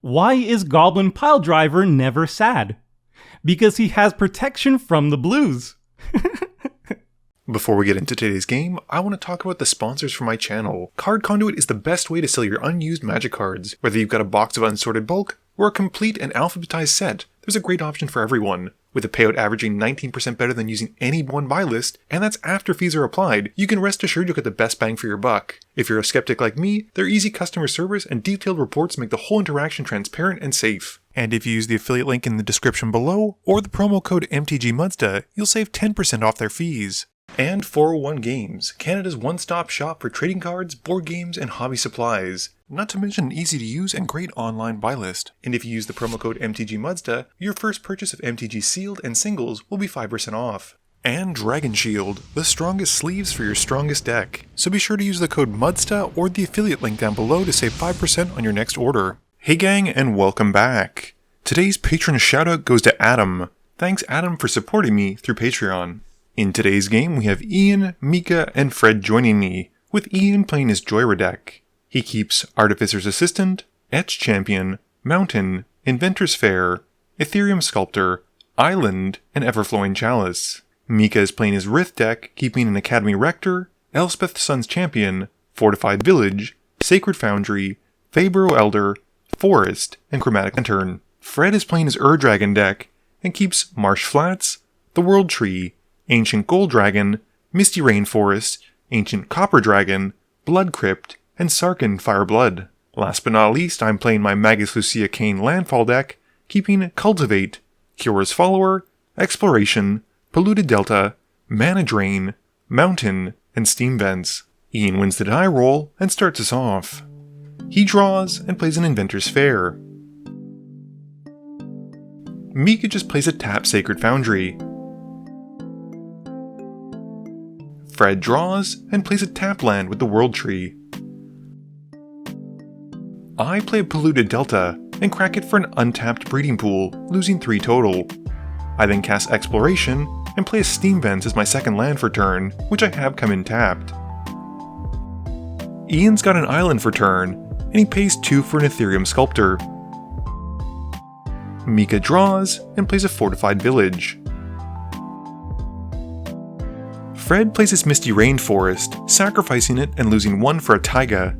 Why is Goblin Piledriver never sad? Because he has protection from the blues. Before we get into today's game, I want to talk about the sponsors for my channel. Card Conduit is the best way to sell your unused Magic cards. Whether you've got a box of unsorted bulk, or a complete and alphabetized set, there's a great option for everyone. With a payout averaging 19% better than using any one buy list, and that's after fees are applied, you can rest assured you'll get the best bang for your buck. If you're a skeptic like me, their easy customer service and detailed reports make the whole interaction transparent and safe. And if you use the affiliate link in the description below, or the promo code MTGMUDSTA, you'll save 10% off their fees. And 401 Games, Canada's one-stop shop for trading cards, board games, and hobby supplies. Not to mention an easy-to-use and great online buy list. And if you use the promo code MTGMUDSTA, your first purchase of MTG Sealed and Singles will be 5% off. And Dragon Shield, the strongest sleeves for your strongest deck. So be sure to use the code MUDSTA or the affiliate link down below to save 5% on your next order. Hey gang, and welcome back. Today's patron shoutout goes to Adam. Thanks Adam for supporting me through Patreon. In today's game, we have Ian, Mika, and Fred joining me, with Ian playing his Jhoira deck. He keeps Artificer's Assistant, Etch Champion, Mountain, Inventor's Fair, Ethereum Sculptor, Island, and Everflowing Chalice. Mika is playing his Rith deck, keeping an Academy Rector, Elspeth's Son's Champion, Fortified Village, Sacred Foundry, Fabro Elder, Forest, and Chromatic Lantern. Fred is playing his Dragon deck, and keeps Marsh Flats, the World Tree, Ancient Gold Dragon, Misty Rainforest, Ancient Copper Dragon, Blood Crypt, and Sarkhan Fireblood. Last but not least, I'm playing my Magus Lucea Kane Landfall deck, keeping Cultivate, Kyora's Follower, Exploration, Polluted Delta, Mana Drain, Mountain, and Steam Vents. Ian wins the die roll and starts us off. He draws and plays an Inventor's Fair. Mika just plays a tap Sacred Foundry. Fred draws and plays a tap land with the World Tree. I play a Polluted Delta and crack it for an untapped Breeding Pool, losing 3 total. I then cast Exploration and play a Steam Vents as my second land for turn, which I have come in tapped. Ian's got an Island for turn, and he pays 2 for an Ethereum Sculptor. Mika draws and plays a Fortified Village. Fred plays his Misty Rainforest, sacrificing it and losing 1 for a Taiga.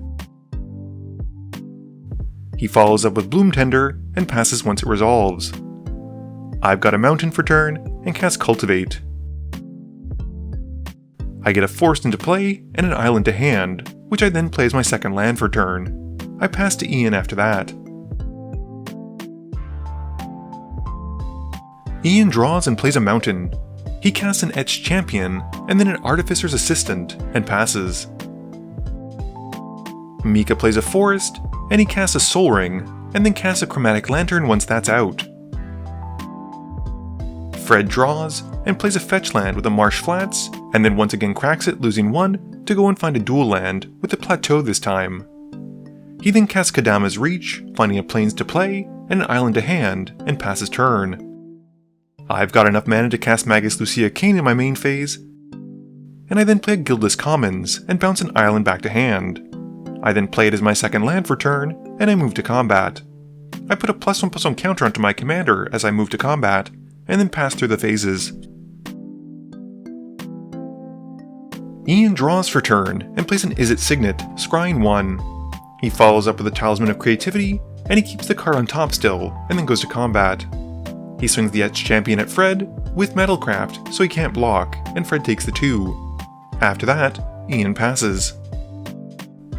He follows up with Bloom Tender and passes once it resolves. I've got a Mountain for turn and cast Cultivate. I get a Forest into play and an Island to hand, which I then play as my second land for turn. I pass to Ian after that. Ian draws and plays a Mountain. He casts an Etched Champion, and then an Artificer's Assistant, and passes. Mika plays a Forest, and he casts a Soul Ring, and then casts a Chromatic Lantern once that's out. Fred draws, and plays a Fetch Land with a Marsh Flats, and then once again cracks it, losing 1, to go and find a dual land, with a Plateau this time. He then casts Kadama's Reach, finding a Plains to play, and an Island to hand, and passes turn. I've got enough mana to cast Magus Lucea Kane in my main phase, and I then play a Guildless Commons and bounce an Island back to hand. I then play it as my second land for turn, and I move to combat. I put a +1/+1 counter onto my commander as I move to combat, and then pass through the phases. Ian draws for turn, and plays an Izzet Signet, scrying 1. He follows up with a Talisman of Creativity, and he keeps the card on top still, and then goes to combat. He swings the Etched Champion at Fred, with Metalcraft, so he can't block, and Fred takes the 2. After that, Ian passes.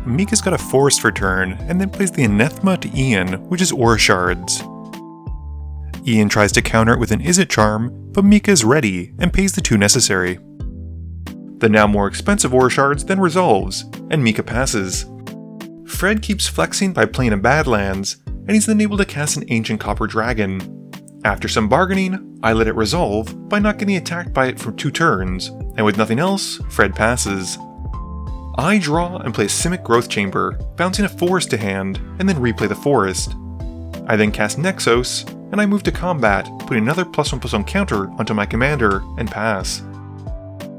Mika's got a Forest for turn, and then plays the Anathema to Ian, which is Aura Shards. Ian tries to counter it with an Izzet Charm, but Mika is ready, and pays the 2 necessary. The now more expensive Aura Shards then resolves, and Mika passes. Fred keeps flexing by playing a Badlands, and he's then able to cast an Ancient Copper Dragon. After some bargaining, I let it resolve by not getting attacked by it for 2 turns, and with nothing else, Fred passes. I draw and play a Simic Growth Chamber, bouncing a Forest to hand, and then replay the Forest. I then cast Nexos, and I move to combat, putting another +1/+1 counter onto my commander, and pass.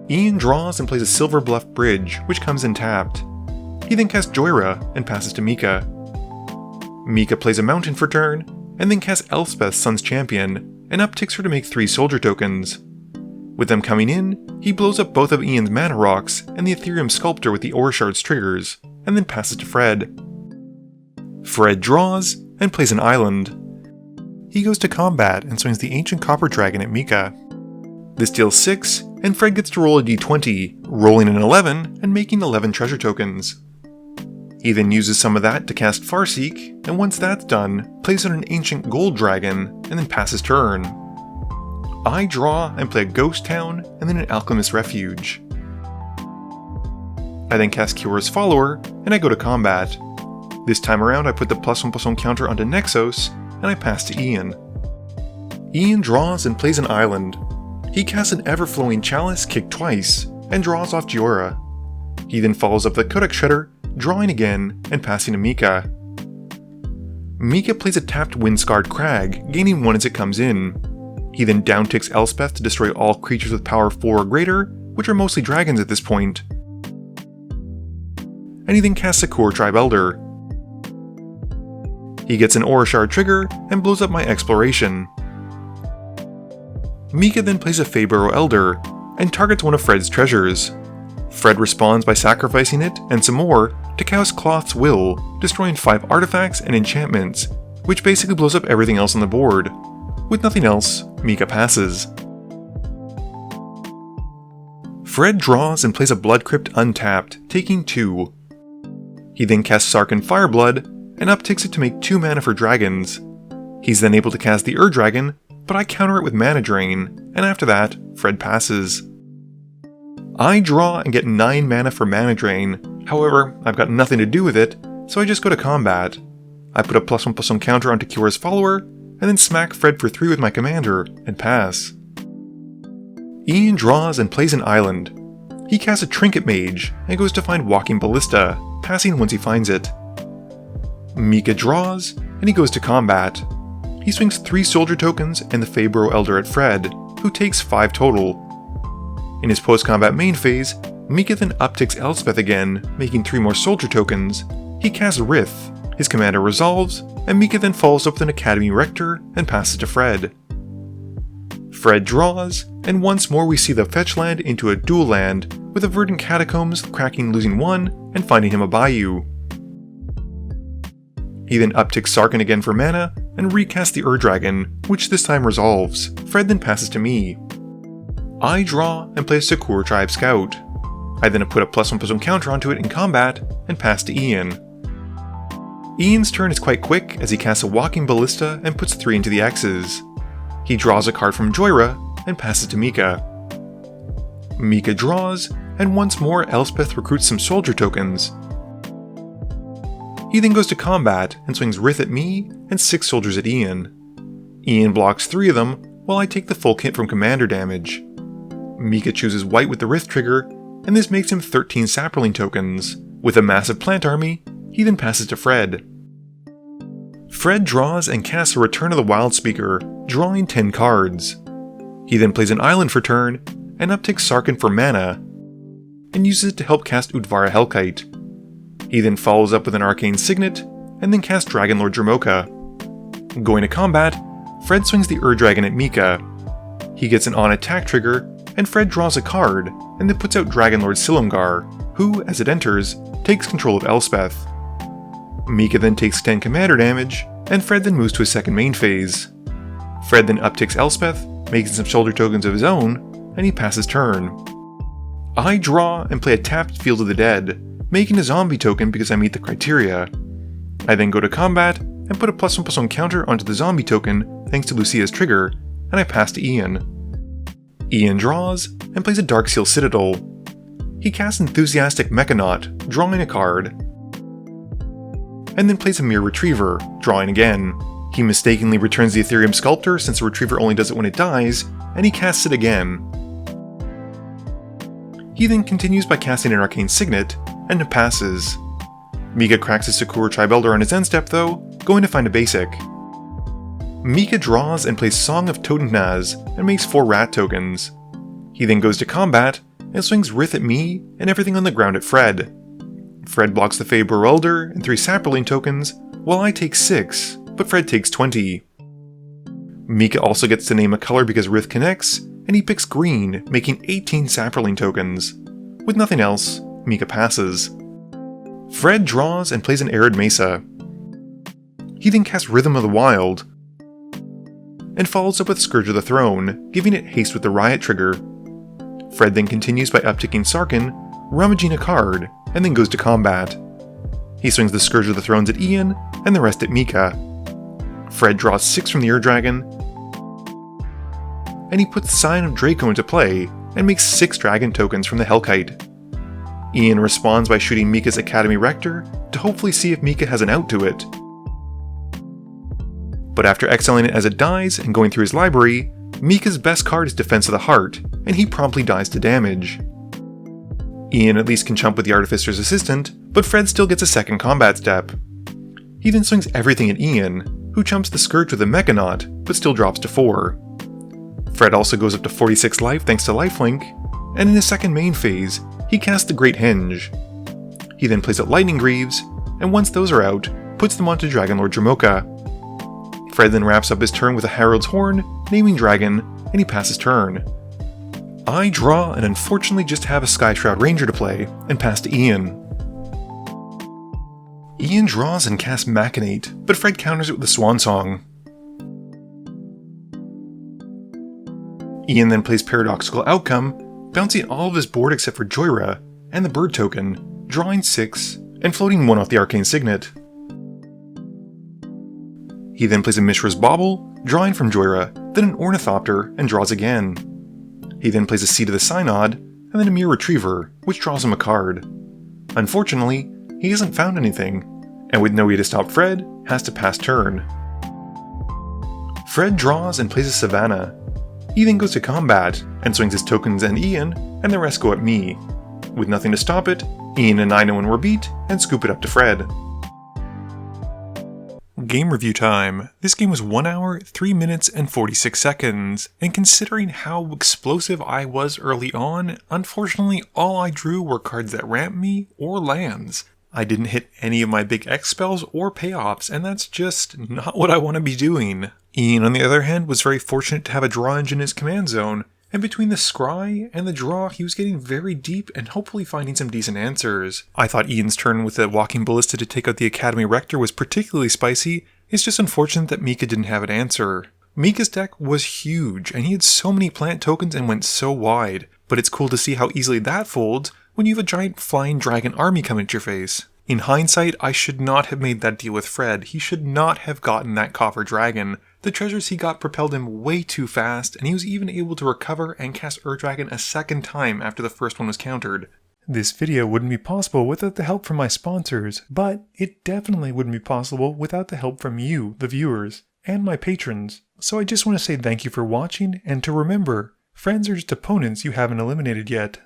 Ian draws and plays a Silver Bluff Bridge, which comes in tapped. He then casts Jhoira and passes to Mika. Mika plays a mountain for turn, and then casts Elspeth, Sun's Champion, and upticks her to make 3 soldier tokens. With them coming in, he blows up both of Ian's mana rocks and the Ethereum Sculptor with the Aura Shard's triggers, and then passes to Fred. Fred draws, and plays an island. He goes to combat and swings the Ancient Copper Dragon at Mika. This deals 6, and Fred gets to roll a d20, rolling an 11 and making 11 treasure tokens. He then uses some of that to cast Farseek, and once that's done, plays on an Ancient Gold Dragon, and then passes turn. I draw and play a Ghost Town, and then an Alchemist Refuge. I then cast Cura's Follower, and I go to combat. This time around I put the +1/+1 counter onto Nexos, and I pass to Ian. Ian draws and plays an island. He casts an Everflowing Chalice, kick twice, and draws off Jhoira. He then follows up the Codex Shredder, drawing again, and passing to Mika. Mika plays a tapped Windscarred Crag, gaining 1 as it comes in. He then downticks Elspeth to destroy all creatures with power 4 or greater, which are mostly dragons at this point. And he then casts a Core Tribe Elder. He gets an Aura Shard trigger and blows up my Exploration. Mika then plays a Fabro Elder and targets one of Fred's treasures. Fred responds by sacrificing it and some more to cast Cloth's Will, destroying 5 artifacts and enchantments, which basically blows up everything else on the board. With nothing else, Mika passes. Fred draws and plays a Blood Crypt untapped, taking 2. He then casts Sarkhan Fireblood and upticks it to make 2 mana for dragons. He's then able to cast the Ur-Dragon, but I counter it with Mana Drain, and after that, Fred passes. I draw and get 9 mana for Mana Drain, however, I've got nothing to do with it, so I just go to combat. I put a +1/+1 counter onto Cura's Follower, and then smack Fred for 3 with my commander, and pass. Ian draws and plays an island. He casts a Trinket Mage, and goes to find Walking Ballista, passing once he finds it. Mika draws, and he goes to combat. He swings 3 soldier tokens and the Fabro Elder at Fred, who takes 5 total. In his post-combat main phase, Mika then upticks Elspeth again, making 3 more soldier tokens. He casts Rith, his commander resolves, and Mika then follows up with an Academy Rector and passes to Fred. Fred draws, and once more we see the fetch land into a dual land, with a Verdant Catacombs cracking losing 1 and finding him a Bayou. He then upticks Sarkhan again for mana, and recasts the Ur-Dragon, which this time resolves. Fred then passes to me. I draw and play a Sakura Tribe Scout. I then put a +1/+1 counter onto it in combat, and pass to Ian. Ian's turn is quite quick as he casts a Walking Ballista and puts 3 into the X's. He draws a card from Jhoira, and passes to Mika. Mika draws, and once more Elspeth recruits some soldier tokens. He then goes to combat and swings Rith at me and 6 soldiers at Ian. Ian blocks 3 of them, while I take the full hit from commander damage. Mika chooses white with the Rith trigger, and this makes him 13 Saproling tokens. With a massive plant army, he then passes to Fred. Fred draws and casts a Return of the Wild Speaker, drawing 10 cards. He then plays an island for turn, and upticks Sarkhan for mana, and uses it to help cast Udvara Hellkite. He then follows up with an Arcane Signet, and then casts Dragonlord Dromoka. Going to combat, Fred swings the Ur-Dragon at Mika. He gets an on-attack trigger, and Fred draws a card, and then puts out Dragonlord Silumgar, who, as it enters, takes control of Elspeth. Mika then takes 10 commander damage, and Fred then moves to his second main phase. Fred then upticks Elspeth, making some shoulder tokens of his own, and he passes turn. I draw and play a tapped Field of the Dead, making a zombie token because I meet the criteria. I then go to combat and put a +1/+1 counter onto the zombie token thanks to Lucea's trigger, and I pass to Ian. Ian draws and plays a Darkseal Citadel. He casts Enthusiastic Mechanaut, drawing a card, and then plays a Mere Retriever, drawing again. He mistakenly returns the Ethereum Sculptor since the Retriever only does it when it dies, and he casts it again. He then continues by casting an Arcane Signet, and it passes. Mika cracks a Sakura Tribe Elder on his end step though, going to find a basic. Mika draws and plays Song of Totennaz, and makes 4 rat tokens. He then goes to combat, and swings Rith at me, and everything on the ground at Fred. Fred blocks the Fabro Elder and 3 Saproling tokens, while I take 6, but Fred takes 20. Mika also gets to name a color because Rith connects, and he picks green, making 18 Saproling tokens. With nothing else, Mika passes. Fred draws and plays an Arid Mesa. He then casts Rhythm of the Wild, and follows up with Scourge of the Throne, giving it haste with the Riot trigger. Fred then continues by upticking Sarkhan, rummaging a card, and then goes to combat. He swings the Scourge of the Thrones at Ian, and the rest at Mika. Fred draws 6 from the Ur Dragon, and he puts Sign of Draco into play, and makes 6 dragon tokens from the Hellkite. Ian responds by shooting Mika's Academy Rector, to hopefully see if Mika has an out to it. But after exiling it as it dies and going through his library, Mika's best card is Defense of the Heart, and he promptly dies to damage. Ian at least can chump with the Artificer's Assistant, but Fred still gets a second combat step. He then swings everything at Ian, who chumps the Scourge with a Mechanaut, but still drops to 4. Fred also goes up to 46 life thanks to lifelink, and in his second main phase, he casts the Great Henge. He then plays out Lightning Greaves, and once those are out, puts them onto Dragonlord Jamoka. Fred then wraps up his turn with a Herald's Horn, naming Dragon, and he passes turn. I draw and unfortunately just have a Skyshroud Ranger to play, and pass to Ian. Ian draws and casts Machinate, but Fred counters it with the Swan Song. Ian then plays Paradoxical Outcome, bouncing all of his board except for Jhoira, and the Bird token, drawing 6, and floating 1 off the Arcane Signet. He then plays a Mishra's Bauble, drawing from Jhoira, then an Ornithopter, and draws again. He then plays a Seed of the Synod, and then a Mere Retriever, which draws him a card. Unfortunately, he hasn't found anything, and with no way to stop Fred, has to pass turn. Fred draws and plays a Savannah. He then goes to combat, and swings his tokens and Ian, and the rest go at me. With nothing to stop it, Ian and I know when we're beat, and scoop it up to Fred. Game review time. This game was 1 hour, 3 minutes, and 46 seconds, and considering how explosive I was early on, unfortunately all I drew were cards that ramped me, or lands. I didn't hit any of my big X spells or payoffs, and that's just not what I want to be doing. Ian, on the other hand, was very fortunate to have a draw engine in his command zone, and between the scry and the draw, he was getting very deep and hopefully finding some decent answers. I thought Ian's turn with the Walking Ballista to take out the Academy Rector was particularly spicy. It's just unfortunate that Mika didn't have an answer. Mika's deck was huge, and he had so many plant tokens and went so wide, but it's cool to see how easily that folds when you have a giant flying dragon army coming at your face. In hindsight, I should not have made that deal with Fred. He should not have gotten that copper dragon. The treasures he got propelled him way too fast, and he was even able to recover and cast Ur-Dragon a second time after the first one was countered. This video wouldn't be possible without the help from my sponsors, but it definitely wouldn't be possible without the help from you, the viewers, and my patrons. So I just want to say thank you for watching, and to remember, friends are just opponents you haven't eliminated yet.